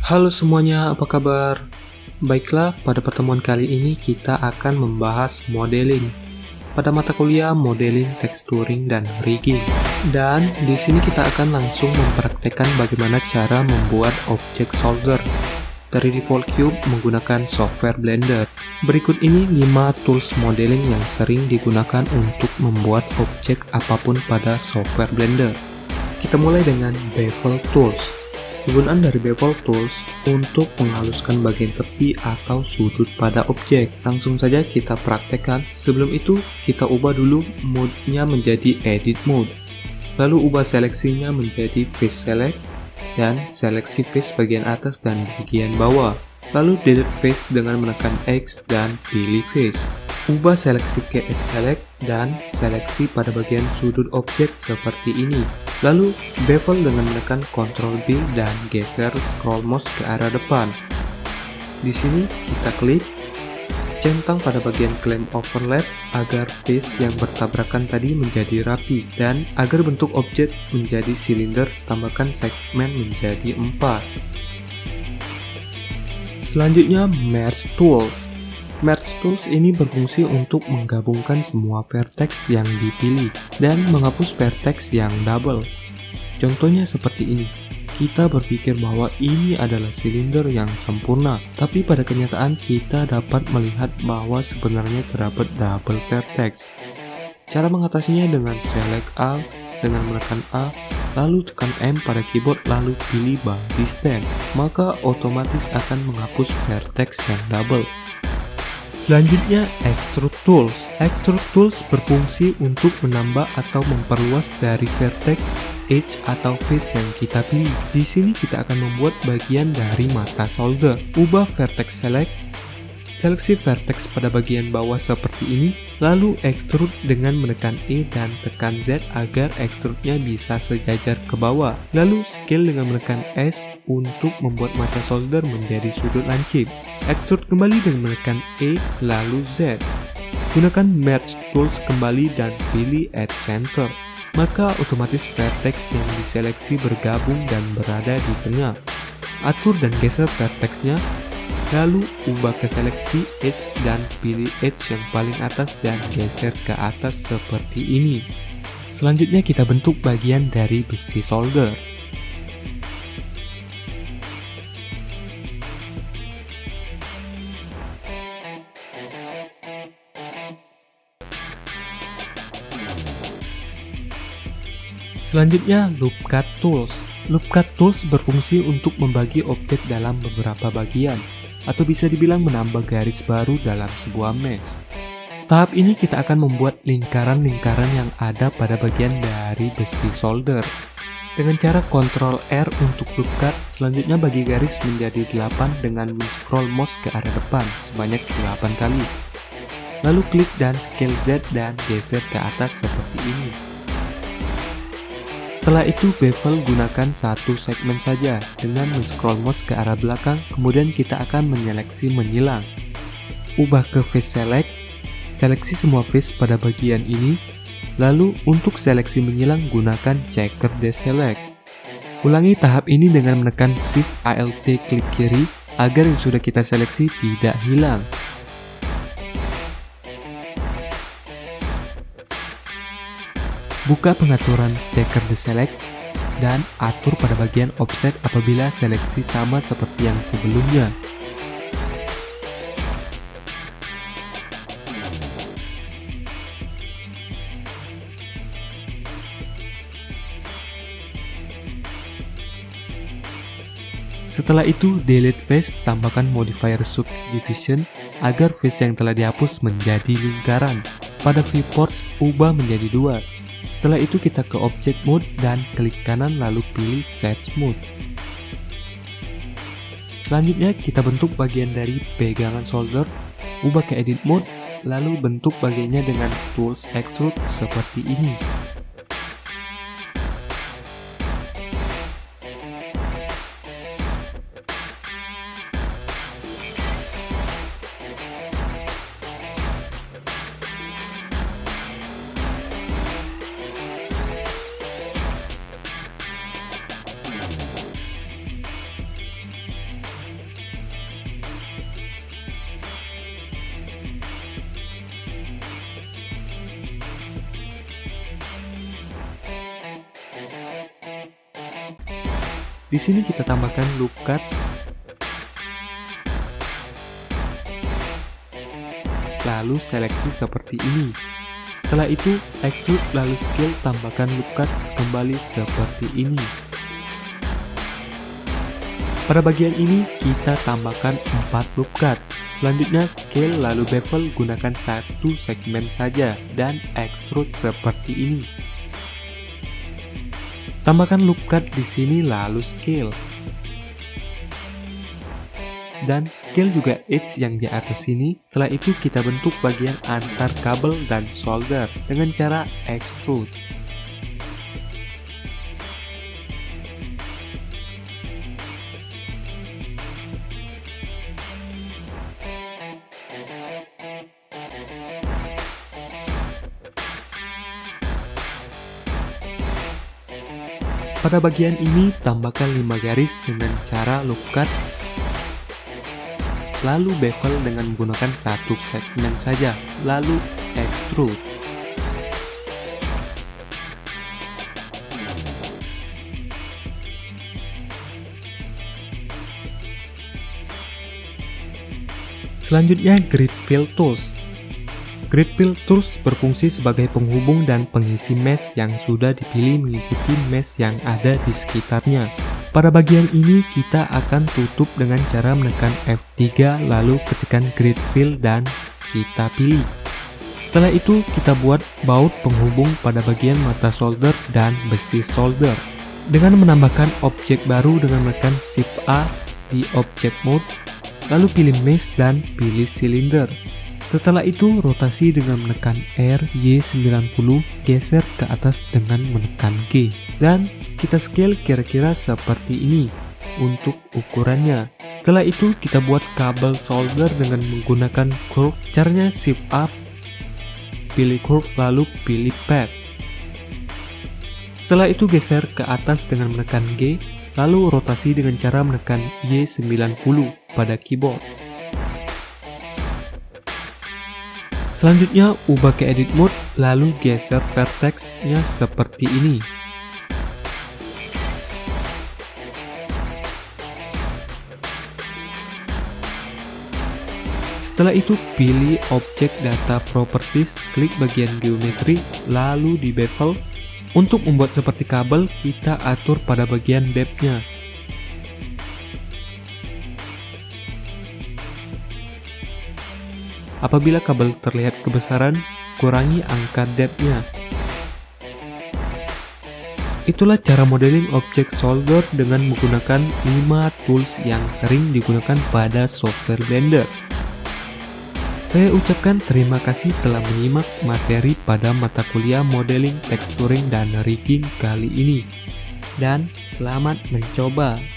Halo semuanya, apa kabar? Baiklah, pada pertemuan kali ini kita akan membahas modeling. Pada mata kuliah modeling, texturing, dan rigging. Dan di sini kita akan langsung mempraktekkan bagaimana cara membuat objek solder dari default cube menggunakan software Blender. Berikut ini 5 tools modeling yang sering digunakan untuk membuat objek apapun pada software Blender. Kita mulai dengan Bevel Tools. Kegunaan dari Bevel Tools untuk menghaluskan bagian tepi atau sudut pada objek. Langsung saja kita praktekkan. Sebelum itu, kita ubah dulu mode-nya menjadi Edit Mode. Lalu ubah seleksinya menjadi Face Select dan seleksi face bagian atas dan bagian bawah. Lalu delete face dengan menekan X dan pilih face. Ubah seleksi ke Edge Select dan seleksi pada bagian sudut objek seperti ini. Lalu bevel dengan menekan Ctrl B dan geser scroll mouse ke arah depan. Di sini kita klik, centang pada bagian Clamp Overlap agar face yang bertabrakan tadi menjadi rapi, dan agar bentuk objek menjadi silinder, tambahkan segmen menjadi 4. Selanjutnya Merge Tool. Merge Tools ini berfungsi untuk menggabungkan semua vertex yang dipilih dan menghapus vertex yang double. Contohnya seperti ini. Kita berpikir bahwa ini adalah silinder yang sempurna, tapi pada kenyataan kita dapat melihat bahwa sebenarnya terdapat double vertex. Cara mengatasinya dengan select all, dengan menekan A, lalu tekan M pada keyboard lalu pilih body stand, maka otomatis akan menghapus vertex yang double. Selanjutnya, Extrude Tools. Extrude Tools berfungsi untuk menambah atau memperluas dari vertex, edge, atau face yang kita pilih. Di sini kita akan membuat bagian dari mata solder. Ubah vertex select, seleksi vertex pada bagian bawah seperti ini, lalu extrude dengan menekan E dan tekan Z agar extrude-nya bisa sejajar ke bawah. Lalu scale dengan menekan S untuk membuat mata solder menjadi sudut lancip. Extrude kembali dengan menekan E lalu Z. Gunakan Merge Tools kembali dan pilih Add Center. Maka otomatis vertex yang diseleksi bergabung dan berada di tengah. Atur dan geser vertexnya. Lalu ubah ke seleksi edge dan pilih edge yang paling atas dan geser ke atas seperti ini. Selanjutnya kita bentuk bagian dari besi solder. Selanjutnya Loop Cut Tools. Loop Cut Tools berfungsi untuk membagi objek dalam beberapa bagian, atau bisa dibilang menambah garis baru dalam sebuah mesh. Tahap ini kita akan membuat lingkaran-lingkaran yang ada pada bagian dari besi solder. Dengan cara Ctrl R untuk loop cut, selanjutnya bagi garis menjadi 8 dengan men-scroll mouse ke arah depan sebanyak 8 kali. Lalu klik dan scale Z dan geser ke atas seperti ini. Setelah itu bevel gunakan satu segmen saja dengan men-scroll mouse ke arah belakang, kemudian kita akan menyeleksi menyilang. Ubah ke face select, seleksi semua face pada bagian ini, lalu untuk seleksi menyilang gunakan checker deselect. Ulangi tahap ini dengan menekan Shift Alt klik kiri agar yang sudah kita seleksi tidak hilang. Buka pengaturan checker deselect dan atur pada bagian offset apabila seleksi sama seperti yang sebelumnya. Setelah itu delete face, tambahkan modifier subdivision agar face yang telah dihapus menjadi lingkaran. Pada viewport ubah menjadi 2. Setelah itu kita ke Object Mode dan klik kanan lalu pilih Set Smooth. Selanjutnya kita bentuk bagian dari pegangan solder, ubah ke Edit Mode, lalu bentuk bagiannya dengan Tools Extrude seperti ini. Di sini kita tambahkan loop cut, lalu seleksi seperti ini. Setelah itu, extrude lalu scale, tambahkan loop cut kembali seperti ini. Pada bagian ini, kita tambahkan 4 loop cut. Selanjutnya scale lalu bevel, gunakan satu segmen saja dan extrude seperti ini. Tambahkan loop cut di sini lalu scale. Dan scale juga edge yang di atas sini. Setelah itu kita bentuk bagian antar kabel dan solder dengan cara extrude. Pada bagian ini tambahkan 5 garis dengan cara loop cut, lalu bevel dengan menggunakan satu segmen saja, lalu extrude. Selanjutnya Grid Fill Tools. Grid Fill Tools berfungsi sebagai penghubung dan pengisi mesh yang sudah dipilih mengikuti mesh yang ada di sekitarnya. Pada bagian ini kita akan tutup dengan cara menekan F3 lalu ketikkan Grid Fill dan kita pilih. Setelah itu kita buat baut penghubung pada bagian mata solder dan besi solder dengan menambahkan objek baru dengan menekan Shift A di Object Mode, lalu pilih mesh dan pilih silinder. Setelah itu rotasi dengan menekan R, Y90, geser ke atas dengan menekan G. Dan kita scale kira-kira seperti ini untuk ukurannya. Setelah itu kita buat kabel solder dengan menggunakan curve. Caranya Shift Up, pilih curve lalu pilih pad. Setelah itu geser ke atas dengan menekan G, lalu rotasi dengan cara menekan Y90 pada keyboard. Selanjutnya ubah ke edit mode, lalu geser vertex-nya seperti ini. Setelah itu pilih objek data properties, klik bagian geometri, lalu di bevel. Untuk membuat seperti kabel, kita atur pada bagian depth-nya. Apabila kabel terlihat kebesaran, kurangi angka depth-nya. Itulah cara modeling objek solder dengan menggunakan 5 tools yang sering digunakan pada software Blender. Saya ucapkan terima kasih telah menyimak materi pada mata kuliah modeling, texturing, dan rigging kali ini. Dan selamat mencoba!